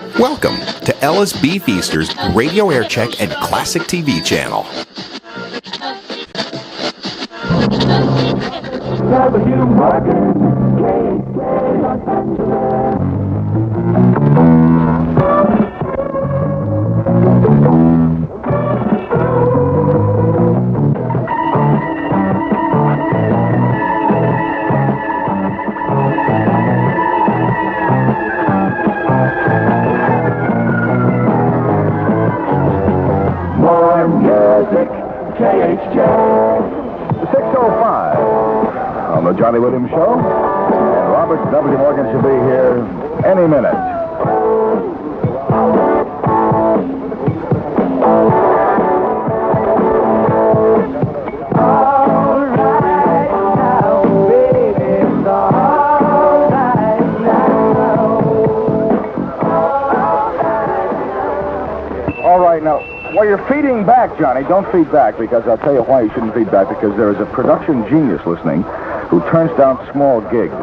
Welcome to Ellis B. Feaster's Radio Aircheck and Classic TV channel. KHJ 6:05 on the Johnny Williams Show. And Robert W. Morgan should be here any minute. All right, now. While you're feeding back, Johnny, don't feed back, because I'll tell you why you shouldn't feed back, because there is a production genius listening who turns down small gigs,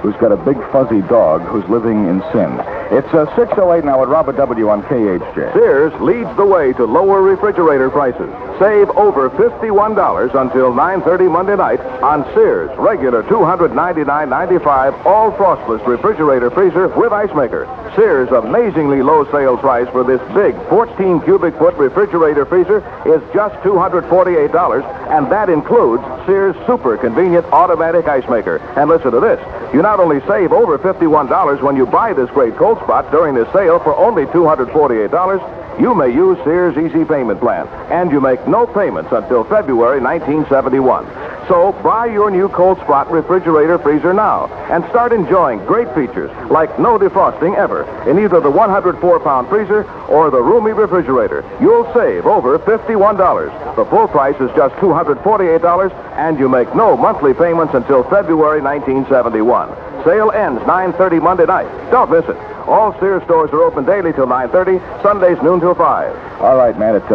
who's got a big fuzzy dog who's living in sin. It's 6:08 now with Robert W. on KHJ. Sears leads the way to lower refrigerator prices. Save over $51 until 9:30 Monday night on Sears regular $299.95 all frostless refrigerator freezer with ice maker. Sears' amazingly low sale price for this big 14 cubic foot refrigerator freezer is just $248, and that includes Sears' super convenient automatic ice maker. And listen to this. You not only save over $51 when you buy this great cold spot during this sale for only $248, you may use Sears' Easy Payment Plan, and you make no payments until February 1971. So buy your new cold spot refrigerator freezer now and start enjoying great features like no defrosting ever in either the 104-pound freezer or the roomy refrigerator. You'll save over $51. The full price is just $248, and you make no monthly payments until February 1971. Sale ends 9:30 Monday night. Don't miss it. All Sears stores are open daily till 9:30, Sundays noon till 5. All right, man, it's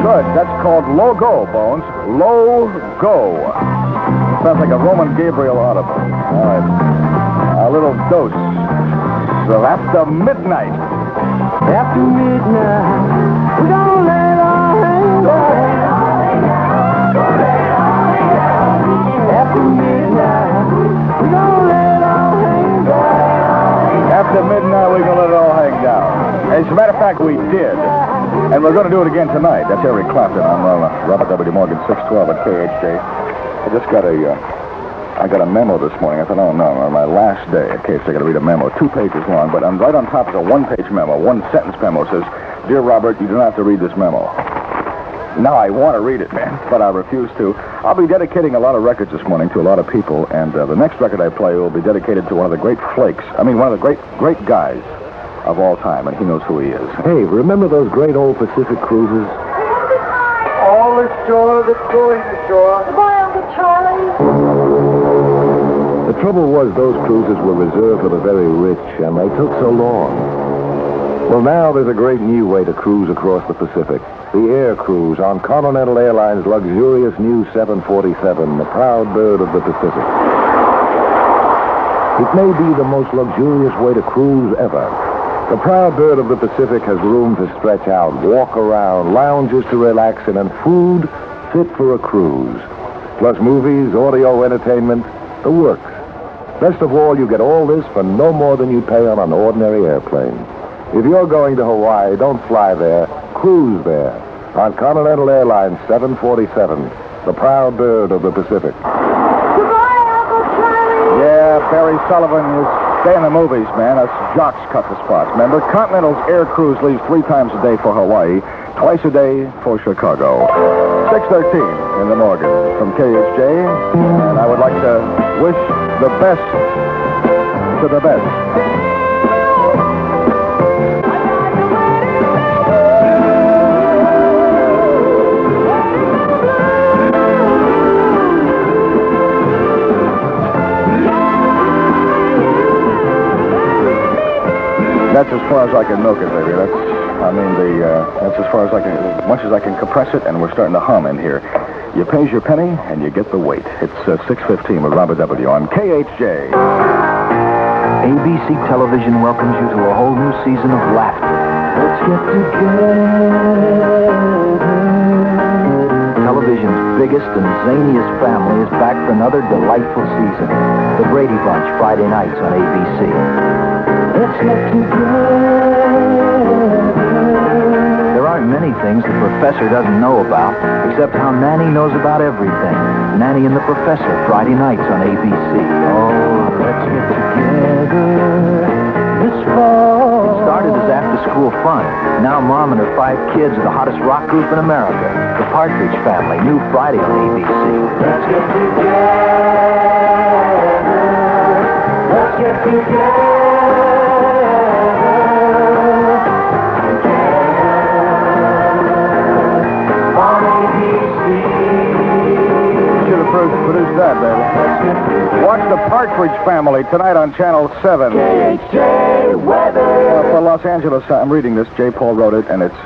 Good. That's called Logo, Bones. Logo. Sounds like a Roman Gabriel audible. All right. A little dose. So after midnight. After midnight, we're gonna let our hands After midnight, we're gonna let our hands After midnight, we're gonna let it all hang down. As a matter of fact, we did. And we're going to do it again tonight. That's Eric Clapton on Robert W. Morgan, 612 at KHJ. I just got I got a memo this morning. I thought, oh, no, on my last day at KHJ, I got to read a memo, 2 pages long, but I'm right on top of a 1-page memo, 1-sentence memo. It says, "Dear Robert, you do not have to read this memo." Now, I want to read it, man, but I refuse to. I'll be dedicating a lot of records this morning to a lot of people, and the next record I play will be dedicated to one of the great flakes. I mean, one of the great guys of all time, and he knows who he is. Hey, remember those great old Pacific cruises? All ashore that's going ashore. Goodbye, Uncle Charlie. The trouble was those cruises were reserved for the very rich, and they took so long. Well, now there's a great new way to cruise across the Pacific. The air cruise on Continental Airlines' luxurious new 747, the proud bird of the Pacific. It may be the most luxurious way to cruise ever. The proud bird of the Pacific has room to stretch out, walk around, lounges to relax in, and food fit for a cruise. Plus movies, audio entertainment, the works. Best of all, you get all this for no more than you pay on an ordinary airplane. If you're going to Hawaii, don't fly there, cruise there. On Continental Airlines 747, the proud bird of the Pacific. Goodbye, Uncle Charlie. Yeah, Barry Sullivan is staying in the movies, man. Us jocks cut the spots. Remember, Continental's air cruise leaves 3 times a day for Hawaii, twice a day for Chicago. 6:13 in the morning from KHJ, and I would like to wish the best to the best. That's as far as I can milk it, baby. That's as far as I can, as much as I can compress it, and we're starting to hum in here. You pays your penny, and you get the weight. It's 6:15 with Robert W. on KHJ. ABC Television welcomes you to a whole new season of laughter. Let's get together. Television's biggest and zaniest family is back for another delightful season. The Brady Bunch, Friday nights on ABC. Let's get together. There aren't many things the Professor doesn't know about, except how Nanny knows about everything. Nanny and the Professor, Friday nights on ABC. Oh, let's get together this fall. It started as after-school fun. Now Mom and her 5 kids are the hottest rock group in America. The Partridge Family, new Friday on ABC. Let's get together. Let's get together. Produce that, baby. Watch the Partridge Family tonight on Channel 7. KHJ weather. For Los Angeles, I'm reading this. J. Paul wrote it, and it's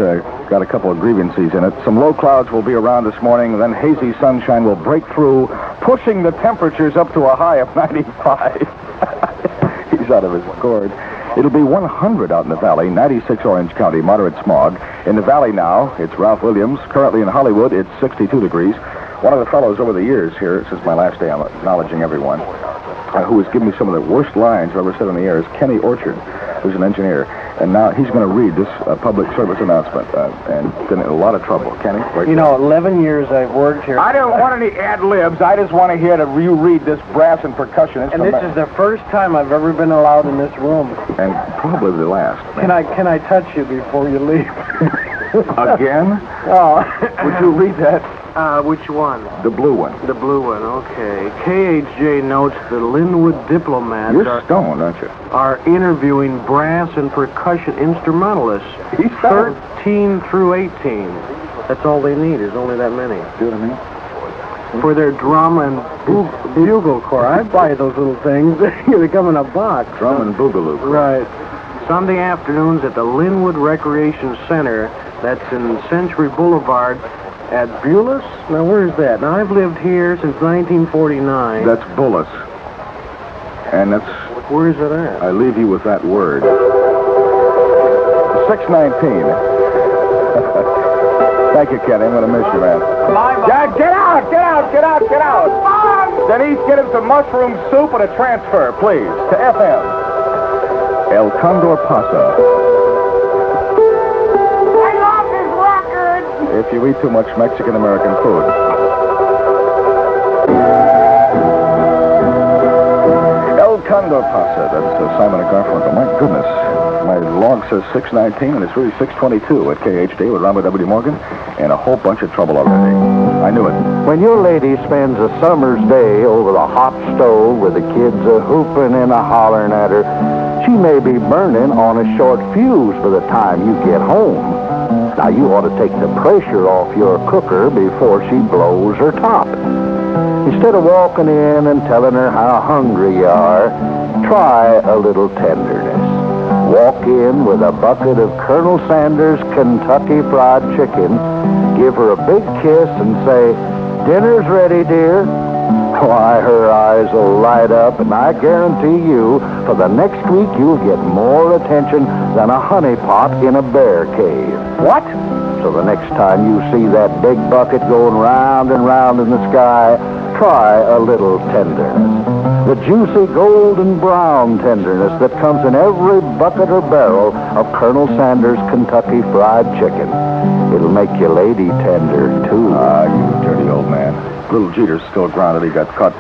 got a couple of grievances in it. Some low clouds will be around this morning, then hazy sunshine will break through, pushing the temperatures up to a high of 95. He's out of his gourd. It'll be 100 out in the valley, 96 Orange County, moderate smog. In the valley now, it's Ralph Williams. Currently in Hollywood, it's 62 degrees. One of the fellows over the years here, since my last day, I'm acknowledging everyone, who has given me some of the worst lines I've ever said on the air, is Kenny Orchard, who's an engineer. And now he's going to read this public service announcement, and been in a lot of trouble. Kenny? You know, 11 years I've worked here. I don't want any ad-libs. I just want to hear you read this brass and percussion instrument. And this is the first time I've ever been allowed in this room. And probably the last. Can I touch you before you leave? Again? Oh. Would you read that? Which one? The blue one. The blue one, okay. KHJ notes the Linwood diplomats You're stoned, aren't you? are interviewing brass and percussion instrumentalists. He's stoned. 13 through 18. That's all they need, is only that many. See what I mean? For their drum and bugle corps. I buy those little things. They come in a box. Drum and boogaloo. Right. Sunday afternoons at the Linwood Recreation Center. That's in Century Boulevard at Beulah? Now, where's that? Now, I've lived here since 1949. That's Bullis. And that's... Where's it at? I leave you with that word. 619. Thank you, Kenny. I'm going to miss you, man. Dad, get out! Get out! Get out! Get out! Denise, get him some mushroom soup and a transfer, please, to FM. El Condor Pasa. If you eat too much Mexican-American food. El Condor Pasa. That's Simon and Garfunkel. My goodness. My log says 619, and it's really 622 at KHJ with Robert W. Morgan, and a whole bunch of trouble already. I knew it. When your lady spends a summer's day over the hot stove with the kids a-hooping and a-hollering at her, she may be burning on a short fuse by the time you get home. Now, you ought to take the pressure off your cooker before she blows her top. Instead of walking in and telling her how hungry you are, try a little tenderness. Walk in with a bucket of Colonel Sanders Kentucky Fried Chicken, give her a big kiss and say, "Dinner's ready, dear." Why, her eyes will light up, and I guarantee you, for the next week, you'll get more attention than a honeypot in a bear cave. What? So the next time you see that big bucket going round and round in the sky, try a little tenderness. The juicy golden brown tenderness that comes in every bucket or barrel of Colonel Sanders Kentucky Fried Chicken. It'll make your lady tender, too. Ah, you dirty old man. Little Jeter's still grounded. He got caught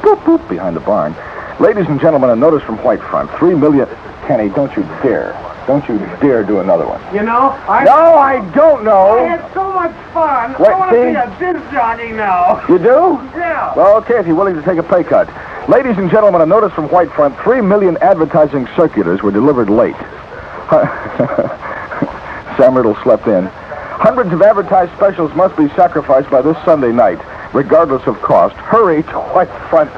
boop, boop, behind the barn. Ladies and gentlemen, a notice from Whitefront. 3 million... Kenny, don't you dare. Don't you dare do another one. You know, No, I don't know. I had so much fun. Wait, I want to see? be a disc jockey now. You do? Yeah. Well, okay, if you're willing to take a pay cut. Ladies and gentlemen, a notice from Whitefront. 3 million advertising circulars were delivered late. Sam Riddle slept in. Hundreds of advertised specials must be sacrificed by this Sunday night, regardless of cost. Hurry to Whitefront.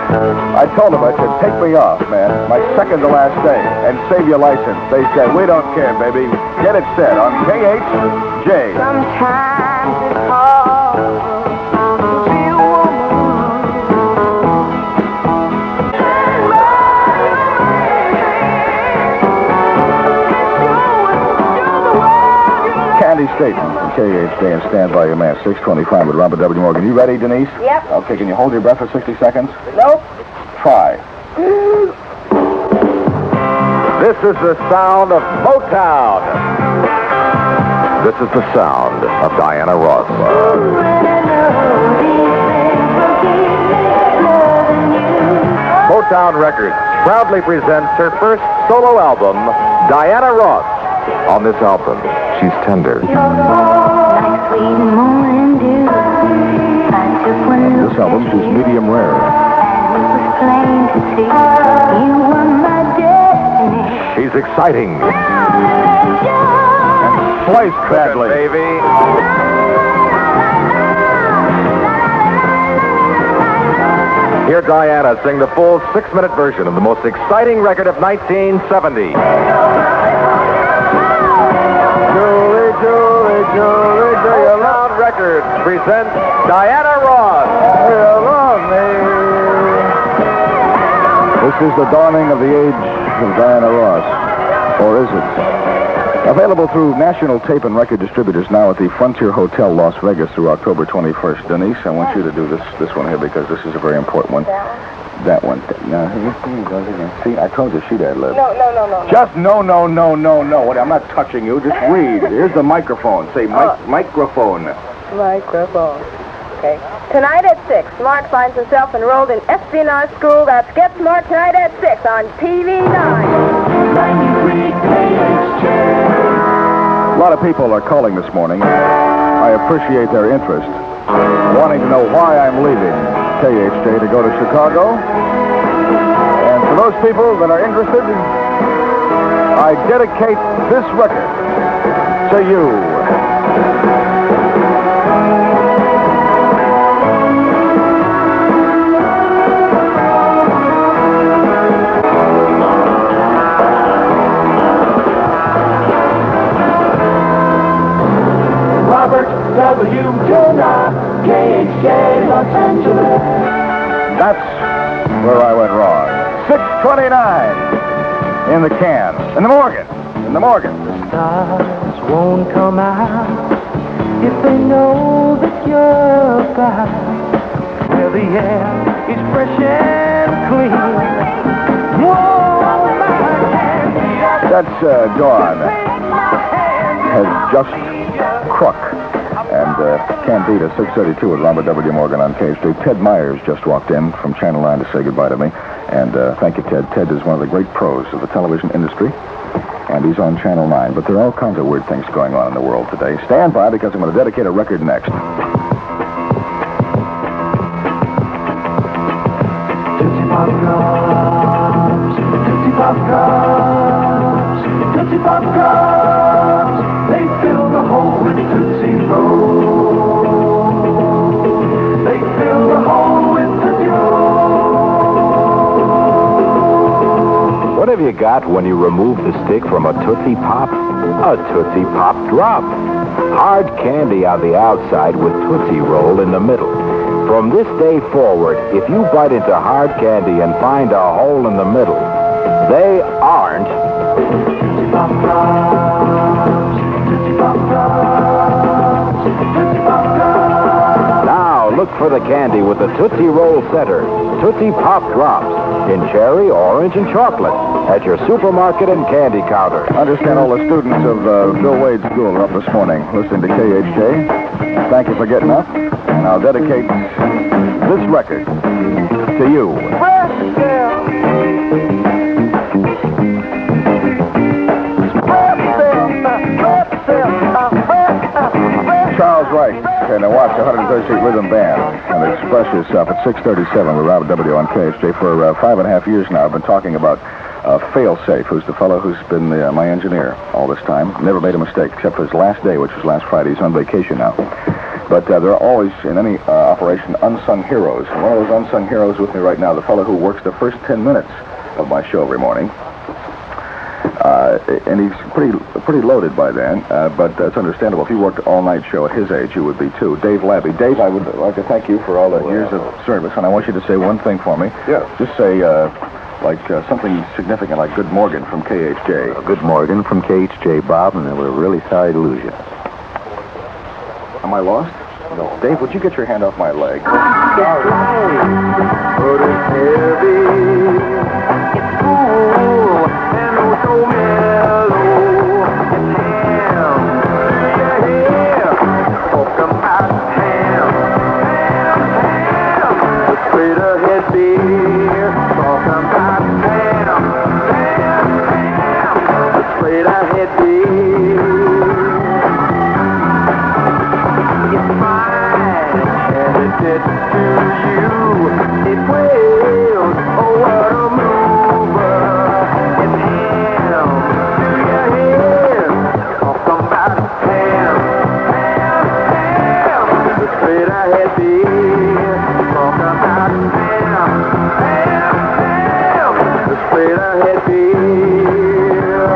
I told them, I said, take me off, man. My second to last day. And save your license. They said, we don't care, baby. Get it set on KHJ. Sometimes it's hard to be a woman. Andy Staten from KHJ and Stand By Your Man, 625 with Robert W. Morgan. You ready, Denise? Yep. Okay, can you hold your breath for 60 seconds? Nope. Try. This is the sound of Motown. This is the sound of Diana Ross. Motown Records proudly presents her first solo album, Diana Ross. On this album, she's tender. This album is medium rare. She's exciting. And sliced badly. Baby. Hear Diana sing the full 6-minute version of the most exciting record of 1970. Julie, Julie, Julie, do you Motown Records presents Diana Ross. love me? This is the dawning of the age of Diana Ross. Or is it? Available through national tape and record distributors now at the Frontier Hotel, Las Vegas, through October 21st. Denise, I want you to do this one here because this is a very important one. That one. See, I told you she'd ad-lib. No. Just no. What? I'm not touching you. Just read. Here's the microphone. Say microphone. Microphone. Okay. Tonight at 6, Mark finds himself enrolled in espionage school. That's Get Smart tonight at 6 on TV9. A lot of people are calling this morning. I appreciate their interest, wanting to know why I'm leaving KHJ to go to Chicago. And for those people that are interested, I dedicate this record to you. W. Jonah, KHJ, Los Angeles. That's where I went wrong. 6:29 in the can. In the Morgan. The stars won't come out if they know that you're about. Where the air is fresh and clean. Whoa, my hand. That's Dawn. Has just Crook. And Candida, 6:32 with Robert W. Morgan on KHJ. Ted Myers just walked in from Channel 9 to say goodbye to me. And thank you, Ted. Ted is one of the great pros of the television industry. And he's on Channel 9. But there are all kinds of weird things going on in the world today. Stand by because I'm going to dedicate a record next. Tootsie Pop Drops, Tootsie Pop Drops, Tootsie Pop Drops. They fill the hole with Tootsie Roll. They fill the hole with Tootsie Roll. What have you got when you remove the stick from a Tootsie Pop? A Tootsie Pop Drop. Hard candy on the outside with Tootsie Roll in the middle. From this day forward, if you bite into hard candy and find a hole in the middle, they aren't Tootsie Pop Drops, Tootsie Pop Drops, Tootsie Pop Drops. Now look for the candy with the Tootsie Roll center. Tootsie Pop Drops in cherry, orange, and chocolate at your supermarket and candy counter. I understand all the students of Bill Wade's school are up this morning listening to KHJ. Thank you for getting up. And I'll dedicate this record to you. Charles Wright, and watch the 103rd Street Rhythm Band and express yourself at 6:37 with Robert W. on KHJ. For 5.5 years now, I've been talking about Failsafe, who's the fellow who's been my engineer all this time. Never made a mistake, except for his last day, which was last Friday. He's on vacation now. But there are always, in any operation, unsung heroes. And one of those unsung heroes with me right now, the fellow who works the first 10 minutes of my show every morning. And he's pretty loaded by then, but that's understandable. If you worked an all-night show at his age, you would be too. Dave Labby. Dave, I would like to thank you for all the years of service, and I want you to say one thing for me. Yeah. Just say, something significant like Good Morgan from KHJ. Good Morgan from KHJ, Bob, and we're really sorry to lose you. Am I lost? No. Dave, would you get your hand off my leg? But it's heavy. It's cool and oh so mellow. It's ham. Yeah. Talk about ham. Ham. The straight ahead beer. Talk about ham. The straight ahead beer. It's fine and it gets to you. It wails, oh what a mover. It's ham, do you hear? Talk about ham, ham, ham. The straight ahead beer. Talk about ham, ham, ham. The straight ahead beer.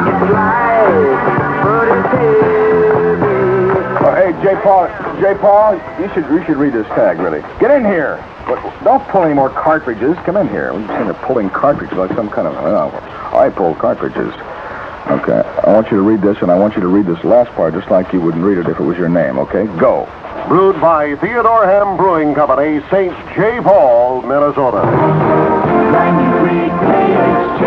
It's light, but it's heavy. Hey, J. Paul, you should read this tag, really. Get in here. Don't pull any more cartridges. Come in here. We're just sitting there pulling cartridges like some kind of... I pull cartridges. Okay, I want you to read this, and I want you to read this last part just like you would read it if it was your name, okay? Go. Brewed by Theodore Ham Brewing Company, St. J. Paul, Minnesota. 93 KHJ.